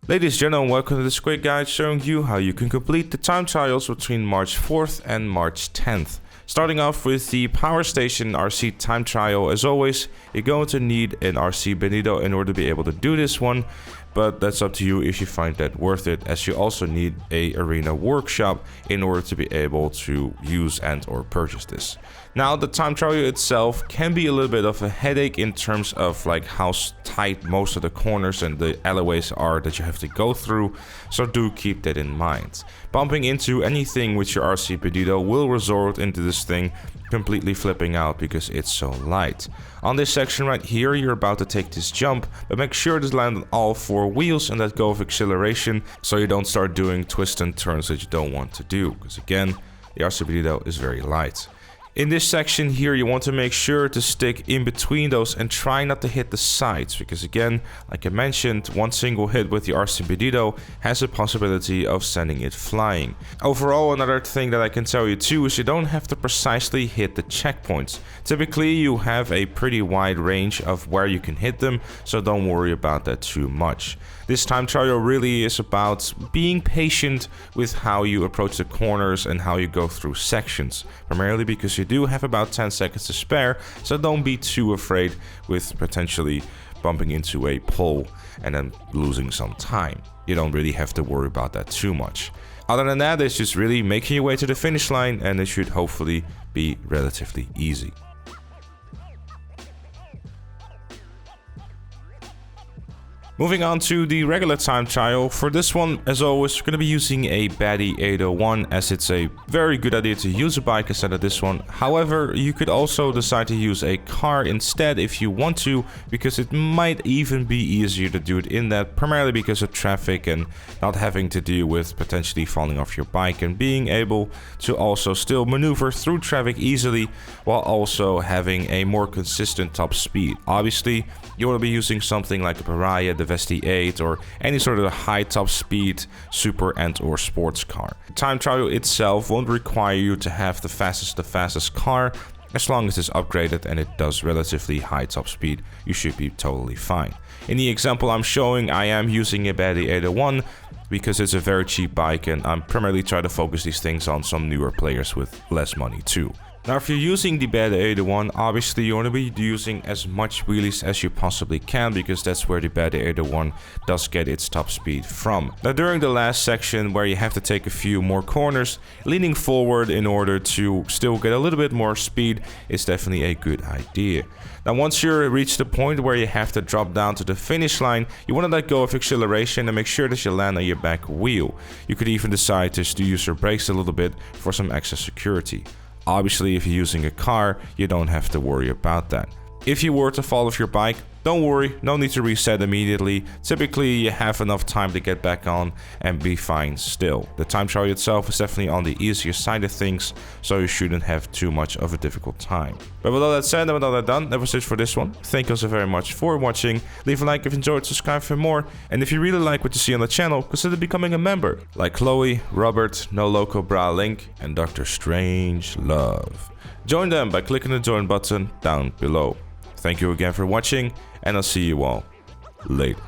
Ladies and gentlemen, welcome to this quick guide showing you how you can complete the time trials between March 4th and March 10th. Starting off with the Power Station RC time trial, as always, you're going to need an RC Bonito in order to be able to do this one, but that's up to you if you find that worth it, as you also need a arena workshop in order to be able to use and or purchase this. Now, the time trial itself can be a little bit of a headache in terms of like how tight most of the corners and the alleyways are that you have to go through, so do keep that in mind. Bumping into anything with your RC Bonito will result into this thing completely flipping out because it's so light. On this section right here, you're about to take this jump, but make sure to land on all four wheels and let go of acceleration so you don't start doing twists and turns that you don't want to do, because again, the RC Bonito is very light. In this section here, you want to make sure to stick in between those and try not to hit the sides, because again, like I mentioned, one single hit with the RC Bonito has a possibility of sending it flying. Overall, another thing that I can tell you too is you don't have to precisely hit the checkpoints. Typically, you have a pretty wide range of where you can hit them, so don't worry about that too much. This time trial really is about being patient with how you approach the corners and how you go through sections, primarily because you do have about 10 seconds to spare, so don't be too afraid with potentially bumping into a pole and then losing some time. You don't really have to worry about that too much. Other than that, it's just really making your way to the finish line, and it should hopefully be relatively easy. Moving on to the regular time trial. For this one, as always, we're going to be using a Baddie 801, as it's a very good idea to use a bike instead of this one. However, you could also decide to use a car instead if you want to, because it might even be easier to do it in that, primarily because of traffic and not having to deal with potentially falling off your bike, and being able to also still maneuver through traffic easily while also having a more consistent top speed. Obviously, you want to be using something like a Pariah, the Vesti 8, or any sort of high top speed super and or sports car. The time trial itself won't require you to have the fastest car. As long as it's upgraded and it does relatively high top speed, you should be totally fine. In the example I'm showing, I am using a Baddie 801 because it's a very cheap bike, and I'm primarily trying to focus these things on some newer players with less money too. Now, if you're using the Baddie 801, obviously you want to be using as much wheelies as you possibly can, because that's where the Baddie 801 does get its top speed from. Now, during the last section where you have to take a few more corners, leaning forward in order to still get a little bit more speed is definitely a good idea. Now, once you reach the point where you have to drop down to the finish line, you want to let go of acceleration and make sure that you land on your back wheel. You could even decide to use your brakes a little bit for some extra security. Obviously, if you're using a car, you don't have to worry about that. If you were to fall off your bike, don't worry, no need to reset immediately. Typically, you have enough time to get back on and be fine still. The time trial itself is definitely on the easier side of things, so you shouldn't have too much of a difficult time. But with all that said and with all that done, that was it for this one. Thank you so very much for watching. Leave a like if you enjoyed, subscribe for more, and if you really like what you see on the channel, consider becoming a member. Like Chloe, Robert, No Loco Bra Link, and Dr. Strange Love. Join them by clicking the join button down below. Thank you again for watching, and I'll see you all later.